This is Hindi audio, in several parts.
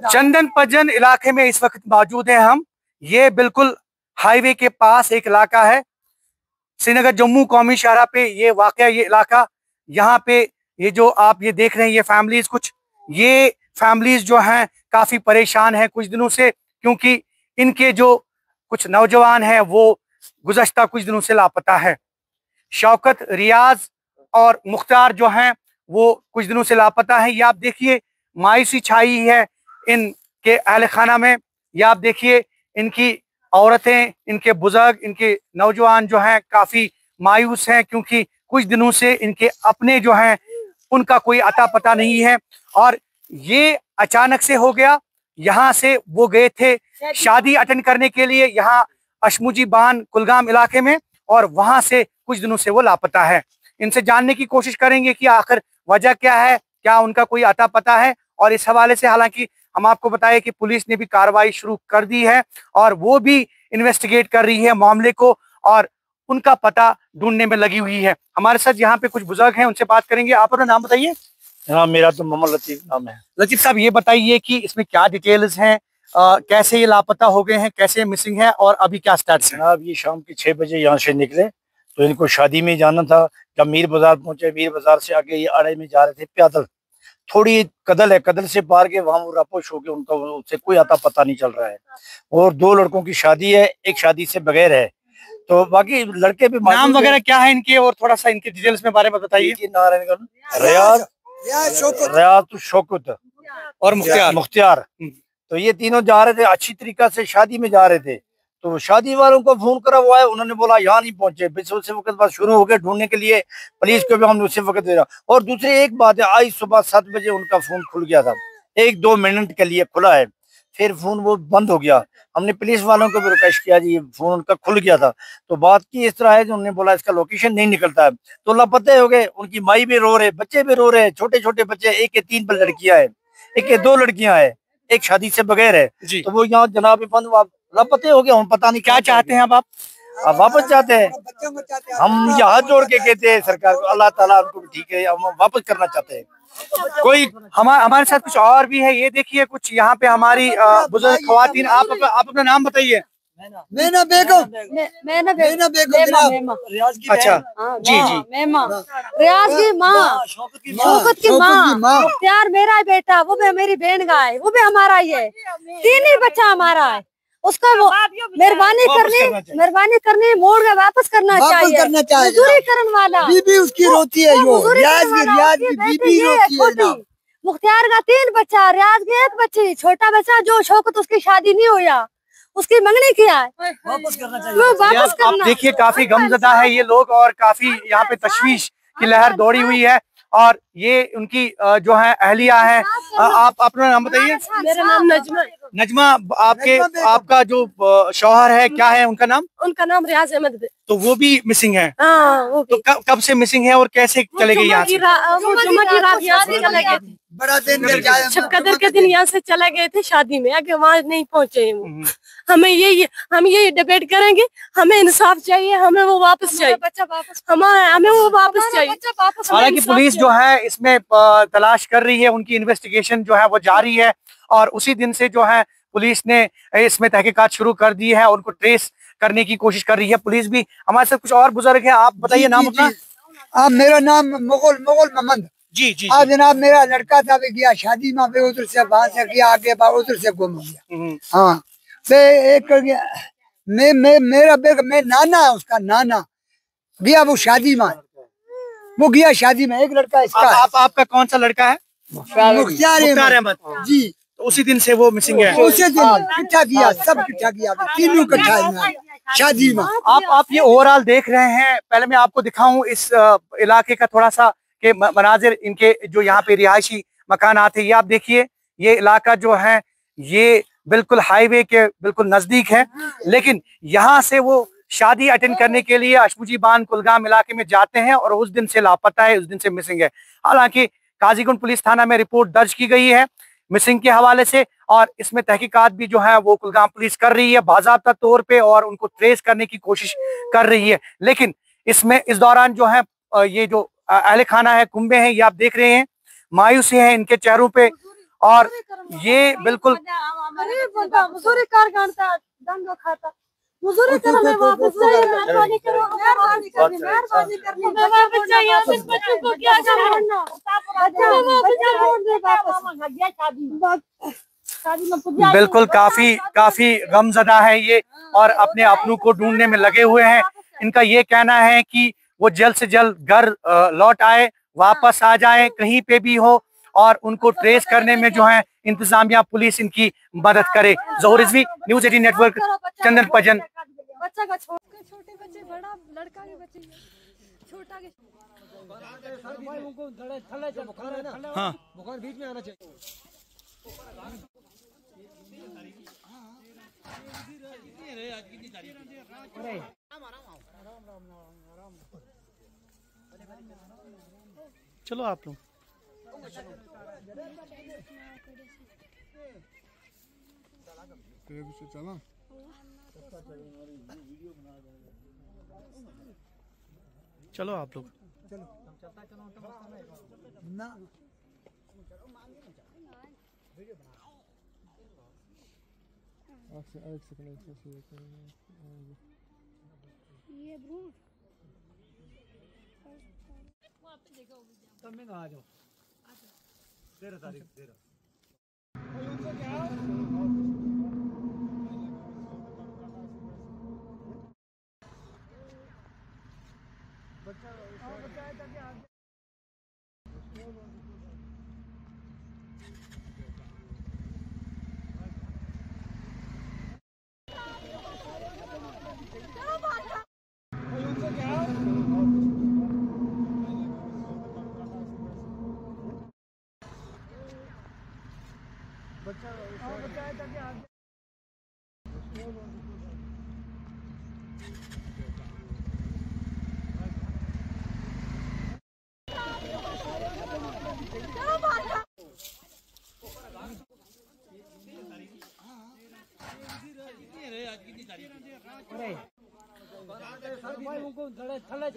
चंदन पजन इलाके में इस वक्त मौजूद हैं हम। ये बिल्कुल हाईवे के पास एक इलाका है, श्रीनगर जम्मू कौमी शाहरा पे ये वाकया, ये इलाका। यहाँ पे ये जो आप ये देख रहे हैं, ये फैमिलीज, कुछ ये फैमिलीज जो हैं काफी परेशान हैं कुछ दिनों से, क्योंकि इनके जो कुछ नौजवान हैं वो गुज़श्ता कुछ दिनों से लापता है। शौकत, रियाज और मुख्तार जो हैं वो कुछ दिनों से लापता है। ये आप देखिए मायूसी छाई है इनके अहल खाना में। ये आप देखिए इनकी औरतें, इनके बुजुर्ग, इनके नौजवान जो हैं काफी मायूस हैं, क्योंकि कुछ दिनों से इनके अपने जो हैं उनका कोई अता पता नहीं है। और ये अचानक से हो गया। यहाँ से वो गए थे शादी अटेंड करने के लिए यहाँ अशमुजी बान कुलगाम इलाके में, और वहां से कुछ दिनों से वो लापता है। इनसे जानने की कोशिश करेंगे कि आखिर वजह क्या है, क्या उनका कोई अता पता है। और इस हवाले से हालांकि हम आपको बताएं कि पुलिस ने भी कार्रवाई शुरू कर दी है और वो भी इन्वेस्टिगेट कर रही है मामले को और उनका पता ढूंढने में लगी हुई है। हमारे साथ यहाँ पे कुछ बुजुर्ग हैं, उनसे बात करेंगे। आप अपना नाम बताइए। हाँ, मेरा तो मोहम्मद लतीफ नाम है। लतीफ साहब, ये बताइए कि इसमें क्या डिटेल्स हैं, कैसे ये लापता हो गए हैं, कैसे मिसिंग है और अभी क्या स्टेटस है? जनाब, ये शाम के 6 बजे यहाँ से निकले तो इनको शादी में जाना था। जब मीर बाजार पहुंचे, मीर बाजार से आगे ये अड़े में जा रहे थे पैदल। थोड़ी कदल है, कदल से पार के वहाँ वो रापोश हो गए, उनका उससे कोई आता पता नहीं चल रहा है। और 2 लड़कों की शादी है, एक शादी से बगैर है, तो बाकी लड़के भी। नाम वगैरह क्या है इनके और थोड़ा सा इनके डिटेल्स में बारे में बताइए। रियाज, शौकत और मुख्तार। तो ये तीनों जा रहे थे, अच्छी तरीका से शादी में जा रहे थे। तो शादी वालों को फोन करा हुआ है, उन्होंने बोला यहाँ नहीं पहुंचे। बस उसी वक्त बाद शुरू हो गए ढूंढने के लिए, पुलिस को भी हम उसी वक्त दे रहा। और दूसरी एक बात है, आज सुबह 7 बजे उनका फोन खुल गया था, 1-2 मिनट के लिए खुला है, फिर फोन वो बंद हो गया। हमने पुलिस वालों को भी रिक्वेस्ट किया जी, फोन उनका खुल गया था। तो बात की इस तरह है कि उन्होंने बोला इसका लोकेशन नहीं निकलता है, तो लापते हो गए। उनकी माई भी रो रहे, बच्चे भी रो रहे, छोटे छोटे बच्चे, एक के 3 लड़कियां है, एक के 2 लड़कियां है, एक शादी से बगैर है। तो वो यहाँ जनाब लापते हो गया। हम पता नहीं क्या चाहते हैं अब आप? वापस चाहते हैं। हम यहाँ जोड़ के कहते हैं सरकार को, अल्लाह ताला उनको ठीक है, हम वापस करना चाहते हैं। कोई हमारे साथ कुछ और भी है, ये देखिए कुछ यहाँ पे हमारी बुजुर्ग खवातीन। आप अपना नाम बताइए। मैना बेगम। अच्छा, जी जी। रियाज की माँ, शौकत की माँ, मुख्तार मेरा बेटा, वो भी मेरी बहन का है, वो भी हमारा ही है। 3 ही बच्चा हमारा है। उसको मेहरबानी करनी मोड़ के वापस करना चाहिए। मजदूरी करने वाला बीबी उसकी रोती है, रियाज की बीबी रोती है। मुख्तार का 3 बच्चा, रियाज की 1 बच्ची, छोटा बच्चा जो शौकत उसकी शादी नहीं हुआ, उसकी मंगनी किया है, वापस करना चाहिए। वापस करना। देखिए काफी गमजदा है ये लोग और काफी यहाँ पे तशवीश की लहर दौड़ी हुई है। और ये उनकी जो है अहलिया है। आप अपना नाम बताइए। मेरा नाम नजमा। नजमा, आपका जो शौहर है क्या है उनका नाम? उनका नाम रियाज अहमद। तो वो भी मिसिंग है? हाँ, तो कब से मिसिंग है और कैसे चले गए यहाँ से? वो जुम्मा की रात यहाँ से चले गए थे, बड़ा दिन शब कदर के दिन यहाँ से चले गए थे शादी में, आगे वहाँ नहीं पहुँचे वो। हम ये डिबेट करेंगे, हमें इंसाफ चाहिए, हमें वो वापस चाहिए, हमें वो वापस चाहिए। हालांकि पुलिस जो है इसमें तलाश कर रही है, उनकी इन्वेस्टिगेशन जो है वो जारी है और उसी दिन से जो है पुलिस ने इसमें तहकीकात शुरू कर दी है, उनको ट्रेस करने की कोशिश कर रही है पुलिस भी। हमारे साथ कुछ और बुजुर्ग हैं, आप बताइए नाम अपना। मेरा नाम मुगल मोहम्मद। जी जी। जनाब मेरा लड़का था, भी गया शादी में, उधर से वहां से गया, आगे उधर से गुम हो गया। हाँ, एक मेरा नाना है, उसका नाना गया वो शादी में, वो गया शादी में। एक लड़का इसका। आपका कौन सा लड़का है? मुख्तार अहमद जी। तो उसी दिन से वो मिसिंग है? उसी दिन इकट्ठा किया, सब इकट्ठा किया, तीनों इकट्ठा शादी में। आप ये ओवरऑल देख रहे हैं। पहले मैं आपको दिखाऊं इस इलाके का थोड़ा सा के मनाजिर, इनके जो यहाँ पे रिहायशी मकान आते हैं। ये आप देखिए, ये इलाका जो है ये बिल्कुल हाईवे के बिल्कुल नजदीक है, लेकिन यहाँ से वो शादी अटेंड करने के लिए अशमुजी बान कुलगाम इलाके में जाते हैं और उस दिन से लापता है, उस दिन से मिसिंग है। हालांकि काजीगुंड पुलिस थाना में रिपोर्ट दर्ज की गई है मिसिंग के हवाले से और इसमें तहकीकात भी जो है वो कुलगाम पुलिस कर रही है बाज़ाब्ता तौर पे और उनको ट्रेस करने की कोशिश कर रही है। लेकिन इसमें इस दौरान जो है ये जो अहले खाना है, कुंबे हैं, ये आप देख रहे हैं, मायूसी है इनके चेहरों पे। और ये बिल्कुल मजदूरी कर करता दंगा खाता मजदूरी करो, मैं वापस चाहिए, मेहरबानी करो, मेहरबानी करनी, मेहरबानी करनी, मैं वापस चाहिए, उस बच्चों को क्या करना, बिल्कुल काफी गमज़दा है ये और अपने अपनों को ढूंढने में लगे हुए हैं। इनका ये कहना है कि वो जल्द से जल्द घर लौट आए, वापस आ जाए, कहीं पे भी हो, और उनको ट्रेस करने में जो है इंतजामिया पुलिस इनकी मदद करे। ज़ोहर रिजवी, न्यूज़ 18 नेटवर्क, चंदन पजन। बच्चा का छोटे बच्चे, बड़ा लड़का के बच्चे, छोटा के हाँ बुखार बीच में आना चाहिए। चलो आप लोग चलो आप लोग ये ब्रो तब मैं आ जाओ 13 तारीख 13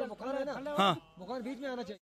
बुखार है ना, हाँ बुखार बीच में आना चाहिए।